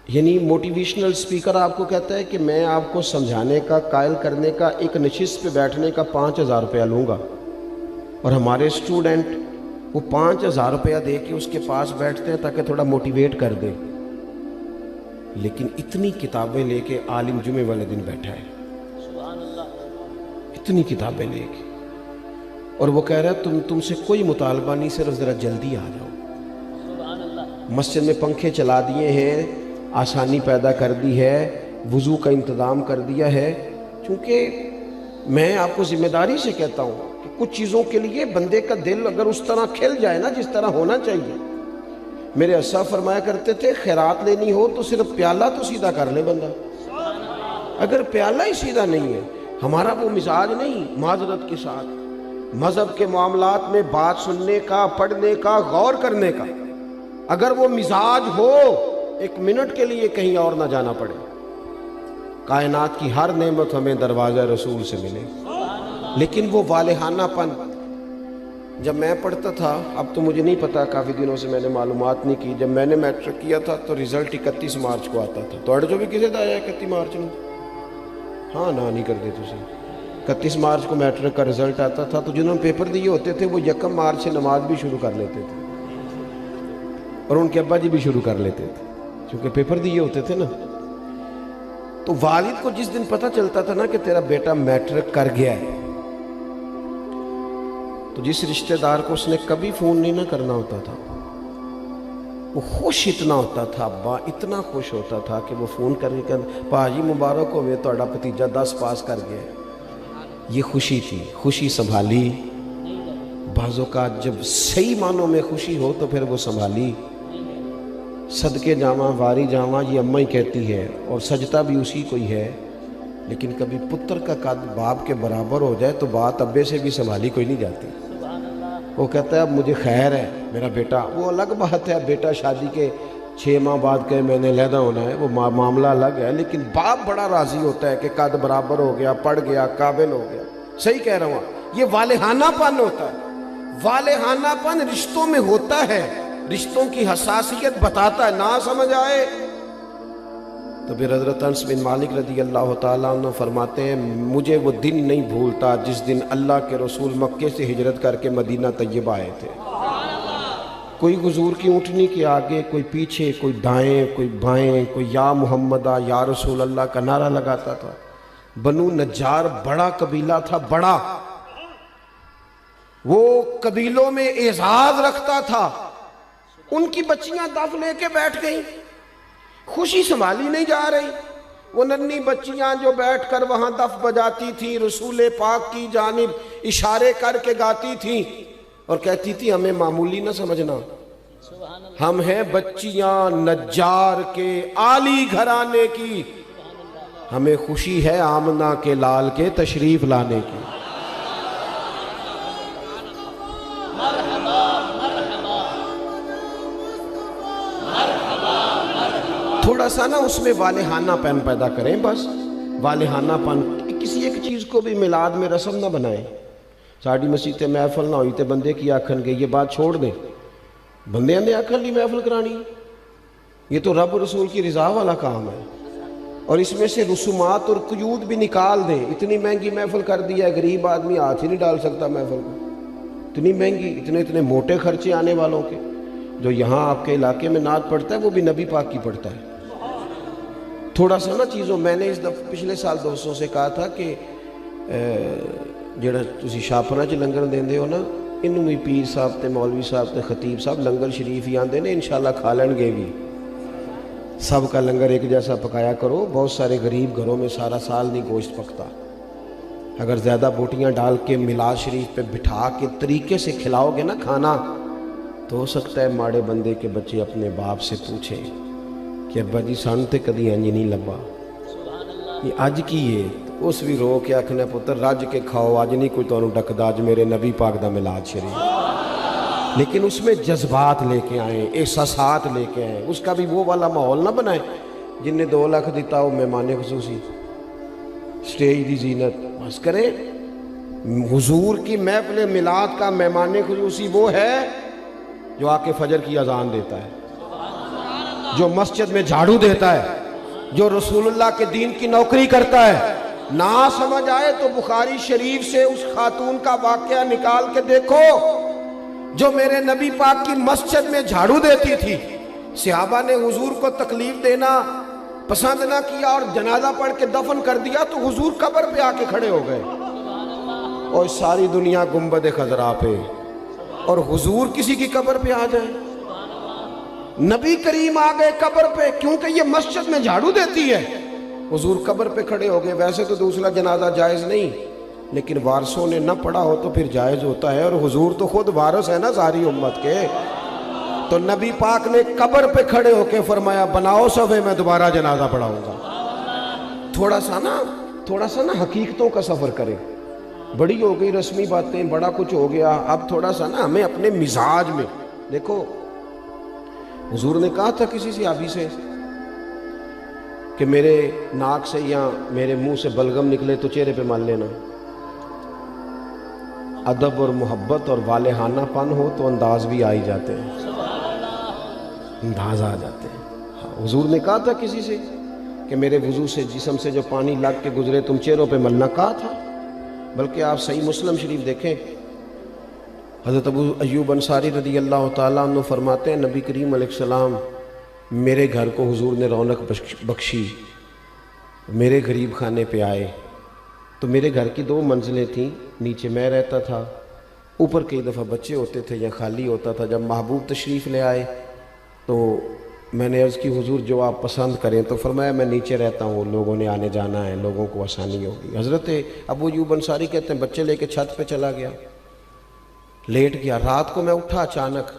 یعنی motivational speaker آپ کو کہتا ہے کہ میں آپ کو سمجھانے کا، قائل کرنے کا، ایک نشست پہ بیٹھنے کا 5,000 روپیہ لوں گا، اور ہمارے اسٹوڈنٹ وہ 5,000 روپیہ دے کے اس کے پاس بیٹھتے ہیں تاکہ تھوڑا موٹیویٹ کر دے، لیکن اتنی کتابیں لے کے عالم جمعے والے دن بیٹھا ہے، اتنی کتابیں لے کے، اور وہ کہہ رہا ہے تم سے کوئی مطالبہ نہیں، صرف ذرا جلدی آ جاؤ۔ مسجد میں پنکھے چلا دیے ہیں، آسانی پیدا کر دی ہے، وضو کا انتظام کر دیا ہے، چونکہ میں آپ کو ذمہ داری سے کہتا ہوں کہ کچھ چیزوں کے لیے بندے کا دل اگر اس طرح کھل جائے نا جس طرح ہونا چاہیے۔ میرے اسا فرمایا کرتے تھے خیرات لینی ہو تو صرف پیالہ تو سیدھا کر لے بندہ، اگر پیالہ ہی سیدھا نہیں ہے، ہمارا وہ مزاج نہیں، معذرت کے ساتھ مذہب کے معاملات میں بات سننے کا، پڑھنے کا، غور کرنے کا، اگر وہ مزاج ہو ایک منٹ کے لیے کہیں اور نہ جانا پڑے، کائنات کی ہر نعمت ہمیں دروازہ رسول سے ملے۔ لیکن وہ والہانہ پن، جب میں پڑھتا تھا، اب تو مجھے نہیں پتا، کافی دنوں سے میں نے معلومات نہیں کی، جب میں نے میٹرک کیا تھا تو رزلٹ 31 مارچ کو آتا تھا، تو جو بھی کسی دا آیا 31 مارچ میں، ہاں نہ نہیں کرتے تسی، 31 مارچ کو میٹرک کا رزلٹ آتا تھا، تو جنہوں نے پیپر دیے ہوتے تھے وہ 1 مارچ سے نماز بھی شروع کر لیتے تھے، اور ان کے ابا جی بھی شروع کر لیتے تھے، کیونکہ پیپر دیے ہوتے تھے نا۔ تو والد کو جس دن پتہ چلتا تھا نا کہ تیرا بیٹا میٹرک کر گیا ہے، تو جس رشتہ دار کو اس نے کبھی فون نہیں نہ کرنا ہوتا تھا، وہ خوش اتنا ہوتا تھا، ابا اتنا خوش ہوتا تھا کہ وہ فون کر کے کہتا پاجی مبارک ہوئے تہاڈا بھتیجا 10 پاس کر گیا ہے۔ یہ خوشی تھی، خوشی سنبھالی، بعض اوقات جب صحیح معنوں میں خوشی ہو تو پھر وہ سنبھالی، صدقے جاواں واری جاواں یہ اماں ہی کہتی ہے، اور سجدہ بھی اسی کو ہی ہے، لیکن کبھی پتر کا قد باپ کے برابر ہو جائے تو بات ابے سے بھی سنبھالی کوئی نہیں جاتی۔ وہ کہتا ہے اب مجھے خیر ہے میرا بیٹا، وہ الگ بات ہے، بیٹا شادی کے 6 ماہ بعد کہ میں نے علیحدہ ہونا ہے، وہ معاملہ الگ ہے، لیکن باپ بڑا راضی ہوتا ہے کہ قد برابر ہو گیا، پڑھ گیا، قابل ہو گیا۔ صحیح کہہ رہا ہوں، یہ والہانہ پن ہوتا ہے، والہانہ پن رشتوں میں ہوتا ہے، رشتوں کی حساسیت بتاتا ہے، نہ سمجھ آئے تو پھر حضرت انس بن مالک رضی اللہ تعالیٰ عنہ فرماتے ہیں مجھے وہ دن نہیں بھولتا جس دن اللہ کے رسول مکے سے ہجرت کر کے مدینہ طیبہ آئے تھے۔ کوئی حضور کی اونٹنی کے آگے، کوئی پیچھے، کوئی دائیں، کوئی بائیں، کوئی یا محمدہ یا رسول اللہ کا نعرہ لگاتا تھا۔ بنو نجار بڑا قبیلہ تھا، بڑا، وہ قبیلوں میں اعزاز رکھتا تھا، ان کی بچیاں دف لے کے بیٹھ گئیں، خوشی سنبھالی نہیں جا رہی، وہ ننھی بچیاں جو بیٹھ کر وہاں دف بجاتی تھیں، رسول پاک کی جانب اشارے کر کے گاتی تھیں اور کہتی تھی ہمیں معمولی نہ سمجھنا، ہم ہیں بچیاں نجار کے عالی گھرانے کی، ہمیں خوشی ہے آمنہ کے لال کے تشریف لانے کی۔ تھوڑا سا نا اس میں والہانہ پن پیدا کریں، بس والہانہ پن، کسی ایک چیز کو بھی میلاد میں رسم نہ بنائیں۔ ساڑی مسیح تے محفل نہ ہوئی تے بندے کی آکھن گے، یہ بات چھوڑ دیں، بندے نے آکھن لی محفل کرانی، یہ تو رب رسول کی رضا والا کام ہے، اور اس میں سے رسومات اور قیود بھی نکال دیں۔ اتنی مہنگی محفل کر دیا ہے، غریب آدمی ہاتھ ہی نہیں ڈال سکتا محفل کو، اتنی مہنگی، اتنے موٹے خرچے آنے والوں کے۔ جو یہاں آپ کے علاقے میں نعت پڑھتا ہے وہ بھی نبی پاک کی پڑھتا ہے۔ تھوڑا سا نا چیزوں، میں نے اس دفعہ پچھلے سال دوستوں سے کہا تھا کہ جڑا تسی شاپنا چ لنگر دیندے ہو نا، انہوں بھی پیر صاحب تے مولوی صاحب تے خطیب صاحب لنگر شریف ہی آندے نے، انشاءاللہ کھا لیں گے بھی، سب کا لنگر ایک جیسا پکایا کرو۔ بہت سارے غریب گھروں میں سارا سال نہیں گوشت پکتا، اگر زیادہ بوٹیاں ڈال کے میلاد شریف پہ بٹھا کے طریقے سے کھلاؤ گے نا کھانا، تو ہو سکتا ہے ماڑے بندے کے بچے اپنے باپ سے پوچھیں کہ ابا جی سان تے کدی انج نہیں لبا، یہ اج کی ہے، اس بھی رو کے آکھنا پتر رج کے کھاؤ، اج نہیں کوئی تانوں ڈکدا، اج میرے نبی پاک دا میلاد شریف۔ لیکن اس میں جذبات لے کے آئیں، احساسات لے کے آئیں، اس کا بھی وہ والا ماحول نہ بنائیں جن نے 2 لاکھ دیتا ہو مہمان خصوصی، سٹیج دی زینت بس کریں۔ حضور کی محفل میلاد کا مہمان خصوصی وہ ہے جو آ کے فجر کی اذان دیتا ہے، جو مسجد میں جھاڑو دیتا ہے، جو رسول اللہ کے دین کی نوکری کرتا ہے، نہ سمجھ آئے تو بخاری شریف سے اس خاتون کا واقعہ نکال کے دیکھو جو میرے نبی پاک کی مسجد میں جھاڑو دیتی تھی۔ صحابہ نے حضور کو تکلیف دینا پسند نہ کیا اور جنازہ پڑھ کے دفن کر دیا تو حضور قبر پہ آ کے کھڑے ہو گئے، اور ساری دنیا گنبد خضرا پہ، اور حضور کسی کی قبر پہ آ جائے۔ نبی کریم آ گئے قبر پہ کیونکہ یہ مسجد میں جھاڑو دیتی ہے، حضور قبر پہ کھڑے ہو گئے۔ ویسے تو دوسرا جنازہ جائز نہیں، لیکن وارثوں نے نہ پڑھا ہو تو پھر جائز ہوتا ہے، اور حضور تو خود وارث ہے نا ساری امت کے۔ تو نبی پاک نے قبر پہ کھڑے ہو کے فرمایا بناؤ صفے، میں دوبارہ جنازہ پڑھاؤں گا۔ تھوڑا سا نا حقیقتوں کا سفر کریں۔ بڑی ہو گئی رسمی باتیں، بڑا کچھ ہو گیا، اب تھوڑا سا نا ہمیں اپنے مزاج میں دیکھو۔ حضور نے کہا تھا کسی صحابی سے کہ میرے ناک سے یا میرے منہ سے بلغم نکلے تو چہرے پہ مال لینا۔ ادب اور محبت اور والہانہ پن ہو تو انداز بھی آ ہی جاتے ہیں، انداز آ جاتے ہیں۔ حضور نے کہا تھا کسی سے کہ میرے وضو سے جسم سے جو پانی لگ کے گزرے تم چہروں پہ ملنا، کہا تھا۔ بلکہ آپ صحیح مسلم شریف دیکھیں، حضرت ابو ایوب انصاری رضی اللہ تعالیٰ عنہ فرماتے ہیں نبی کریم علیہ السلام میرے گھر کو حضور نے رونق بخشی، میرے غریب خانے پہ آئے تو میرے گھر کی 2 منزلیں تھیں، نیچے میں رہتا تھا، اوپر کئی دفعہ بچے ہوتے تھے یا خالی ہوتا تھا۔ جب محبوب تشریف لے آئے تو میں نے عرض کی حضور جو آپ پسند کریں، تو فرمایا میں نیچے رہتا ہوں، لوگوں نے آنے جانا ہے، لوگوں کو آسانی ہوگی۔ حضرت ابو ایوب انصاری کہتے ہیں بچے لے کے چھت پہ چلا گیا، لیٹ گیا۔ رات کو میں اٹھا، اچانک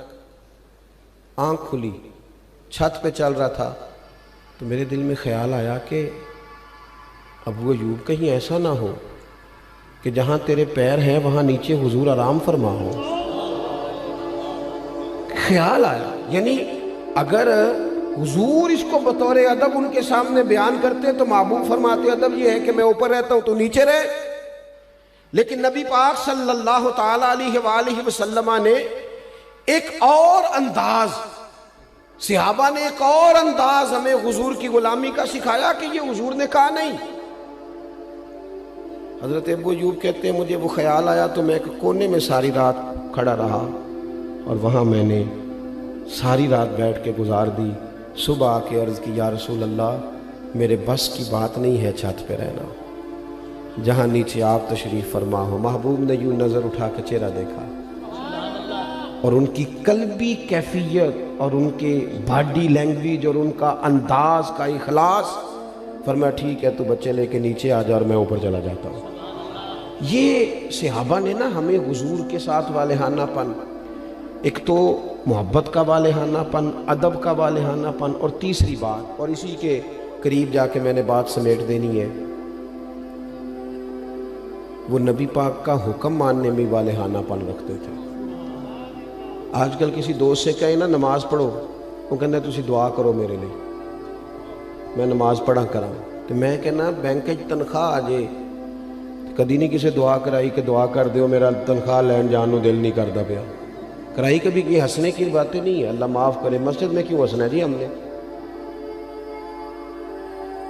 آنکھ کھلی، چھت پہ چل رہا تھا تو میرے دل میں خیال آیا کہ ابو ایوب کہیں ایسا نہ ہو کہ جہاں تیرے پیر ہیں وہاں نیچے حضور آرام فرما ہو۔ خیال آیا، یعنی اگر حضور اس کو بطور ادب ان کے سامنے بیان کرتے تو محبوب فرماتے ادب یہ ہے کہ میں اوپر رہتا ہوں تو نیچے رہے، لیکن نبی پاک صلی اللہ تعالیٰ علیہ وآلہ وسلم نے ایک اور انداز، صحابہ نے ایک اور انداز ہمیں حضور کی غلامی کا سکھایا کہ یہ حضور نے کہا نہیں۔ حضرت ابو ایوب کہتے ہیں مجھے وہ خیال آیا تو میں ایک کونے میں ساری رات کھڑا رہا، اور وہاں میں نے ساری رات بیٹھ کے گزار دی۔ صبح آ کے عرض کی یا رسول اللہ میرے بس کی بات نہیں ہے چھت پہ رہنا، جہاں نیچے آپ تشریف فرما ہو۔ محبوب نے یوں نظر اٹھا کے چہرہ دیکھا اور ان کی قلبی کیفیت اور ان کے باڈی لینگویج اور ان کا انداز کا اخلاص، فرمایا ٹھیک ہے تو بچے لے کے نیچے آ جا اور میں اوپر چلا جاتا ہوں۔ یہ صحابہ نے نا ہمیں حضور کے ساتھ والہانہ پن، ایک تو محبت کا والہانہ پن، ادب کا والہانہ پن، اور تیسری بات، اور اسی کے قریب جا کے میں نے بات سمیٹ دینی ہے، وہ نبی پاک کا حکم ماننے میں والہانہ پن رکھتے تھے۔ آج کل کسی دوست سے کہیں نا نماز پڑھو، وہ کہنا ہے تسی دعا کرو میرے لیے، میں نماز پڑھا کراں، تو میں کہنا بینک تنخواہ آ جائے کدی نہیں کسی دعا کرائی کہ دعا کر دیو میرا تنخواہ لین جان نو دل نہیں کرتا پیا، کرائی کبھی یہ ہنسنے کی باتیں نہیں ہے، اللہ معاف کرے۔ مسجد میں کیوں ہنسنا ہے جی ہم نے؟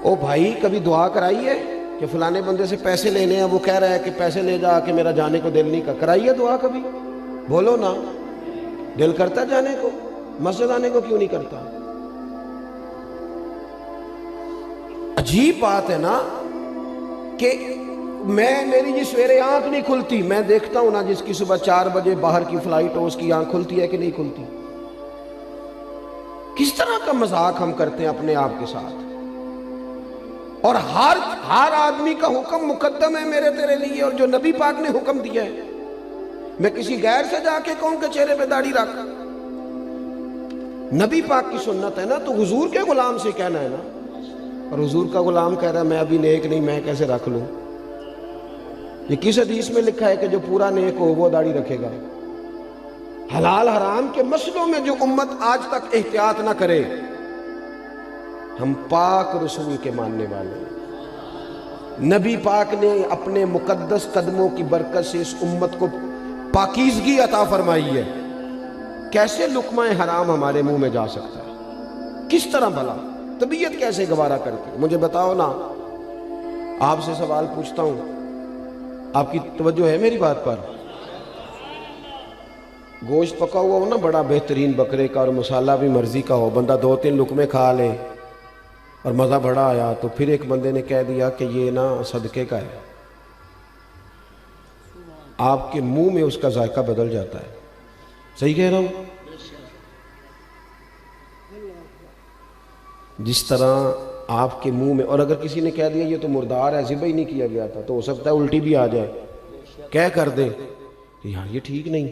او بھائی کبھی دعا کرائی ہے کہ فلانے بندے سے پیسے لینے ہیں، وہ کہہ رہا ہے کہ پیسے لے جا کہ میرا جانے کو دل نہیں کر، کرائی ہے دعا کبھی؟ بولو نا، دل کرتا جانے کو، مسجد آنے کو کیوں نہیں کرتا؟ عجیب بات ہے نا کہ میری جی سویرے آنکھ نہیں کھلتی، میں دیکھتا ہوں نا جس کی صبح 4 بجے باہر کی فلائٹ ہو اس کی آنکھ کھلتی ہے کہ نہیں کھلتی۔ کس طرح کا مذاق ہم کرتے ہیں اپنے آپ کے ساتھ، اور ہر آدمی کا حکم مقدم ہے میرے تیرے لیے، اور جو نبی پاک نے حکم دیا ہے میں کسی غیر سے جا کے کہوں کہ چہرے پہ داڑھی رکھ، نبی پاک کی سنت ہے نا، تو حضور کے غلام سے کہنا ہے نا، اور حضور کا غلام کہہ رہا ہے میں ابھی نیک نہیں، میں کیسے رکھ لوں؟ یہ کس حدیث میں لکھا ہے کہ جو پورا نیک ہو وہ داڑھی رکھے گا؟ حلال حرام کے مسئلوں میں جو امت آج تک احتیاط نہ کرے، ہم پاک رسول کے ماننے والے ہیں۔ نبی پاک نے اپنے مقدس قدموں کی برکت سے اس امت کو پاکیزگی عطا فرمائی ہے، کیسے لقمہ حرام ہمارے منہ میں جا سکتا ہے؟ کس طرح بھلا؟ طبیعت کیسے گوارا کرتی؟ مجھے بتاؤ نا، آپ سے سوال پوچھتا ہوں، آپ کی توجہ ہے میری بات پر؟ گوشت پکا ہوا ہو نا بڑا بہترین بکرے کا، اور مسالہ بھی مرضی کا ہو، بندہ 2-3 لقمے کھا لے اور مزہ بڑا آیا، تو پھر ایک بندے نے کہہ دیا کہ یہ نا صدقے کا ہے، آپ کے منہ میں اس کا ذائقہ بدل جاتا ہے۔ صحیح کہہ رہا ہوں؟ جس طرح آپ کے منہ میں، اور اگر کسی نے کہہ دیا یہ تو مردار ہے، ذبح ہی نہیں کیا گیا تھا، تو ہو سکتا ہے الٹی بھی آ جائے، کہہ کر دے کہ یار یہ ٹھیک نہیں۔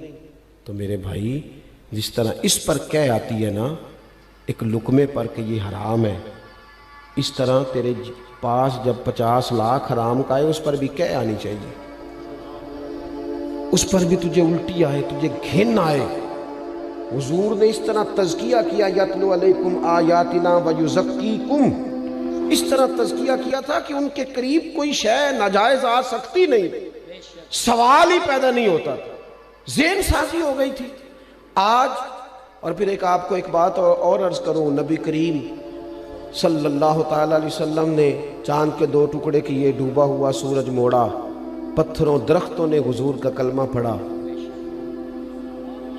تو میرے بھائی، جس طرح اس پر کہہ آتی ہے نا ایک لقمے پر کہ یہ حرام ہے، اس طرح تیرے پاس جب 50 لاکھ حرام کا ہے اس پر بھی کہہ آنی چاہیے، اس پر بھی تجھے الٹی آئے، تجھے گھن آئے۔ حضور نے اس طرح تزکیہ کیا، یتلو علیکم آیاتنا ویزکیکم، اس طرح تزکیہ کیا تھا کہ ان کے قریب کوئی شے ناجائز آ سکتی نہیں، سوال ہی پیدا نہیں ہوتا تھا، ذہن سازی ہو گئی تھی۔ آج اور پھر آپ کو ایک بات اور عرض کروں، نبی کریم صلی اللہ تعالی علیہ وسلم نے چاند کے 2 ٹکڑے کیے، ڈوبا ہوا سورج موڑا، پتھروں درختوں نے حضور کا کلمہ پڑھا،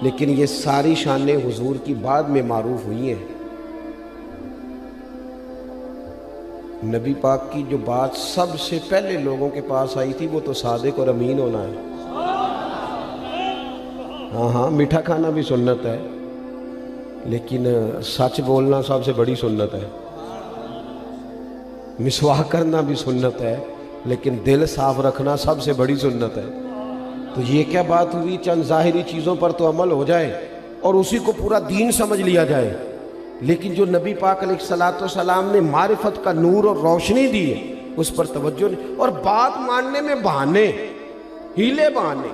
لیکن یہ ساری شانیں حضور کی بعد میں معروف ہوئی ہیں۔ نبی پاک کی جو بات سب سے پہلے لوگوں کے پاس آئی تھی وہ تو صادق اور امین ہونا ہے۔ ہاں میٹھا کھانا بھی سنت ہے، لیکن سچ بولنا سب سے بڑی سنت ہے۔ مسواک کرنا بھی سنت ہے، لیکن دل صاف رکھنا سب سے بڑی سنت ہے۔ تو یہ کیا بات ہوئی؟ چند ظاہری چیزوں پر تو عمل ہو جائے اور اسی کو پورا دین سمجھ لیا جائے، لیکن جو نبی پاک علیہ الصلوۃ والسلام نے معرفت کا نور اور روشنی دی ہے اس پر توجہ نہیں، اور بات ماننے میں بہانے، ہیلے بہانے۔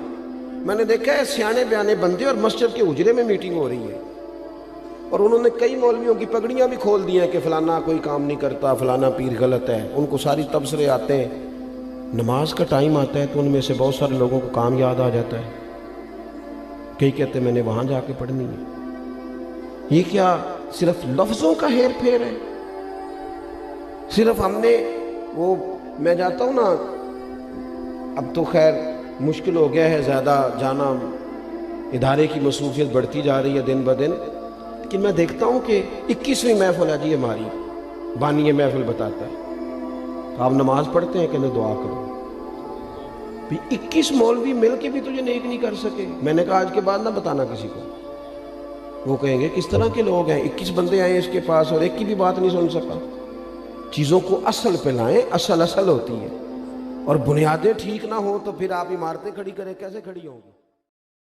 میں نے دیکھا ہے سیانے بیانے بندے اور مسجد کے اجرے میں میٹنگ ہو رہی ہے، اور انہوں نے کئی مولویوں کی پگڑیاں بھی کھول دی ہیں کہ فلانا کوئی کام نہیں کرتا، فلانا پیر غلط ہے، ان کو ساری تبصرے آتے ہیں۔ نماز کا ٹائم آتا ہے تو ان میں سے بہت سارے لوگوں کو کام یاد آ جاتا ہے، کئی کہتے ہیں میں نے وہاں جا کے پڑھنی ہے۔ یہ کیا صرف لفظوں کا ہیر پھیر ہے؟ صرف ہم نے وہ، میں جاتا ہوں نا، اب تو خیر مشکل ہو گیا ہے زیادہ جانا، ادارے کی مصروفیت بڑھتی جا رہی ہے دن بدن، لیکن میں دیکھتا ہوں کہ 21ویں محفل ہے جی ہماری، بانی محفل بتاتا ہے آپ نماز پڑھتے ہیں کہ نہیں دعا کرو، 21 مولوی مل کے بھی تجھے نیک نہیں کر سکے۔ میں نے کہا آج کے بعد نہ بتانا کسی کو، وہ کہیں گے کس طرح کے لوگ ہیں، 21 بندے آئے اس کے پاس اور ایک کی بھی بات نہیں سن سکا۔ چیزوں کو اصل پہ لائیں، اصل ہوتی ہے، اور بنیادیں ٹھیک نہ ہوں تو پھر آپ عمارتیں کھڑی کریں، کیسے کھڑی ہوں گی؟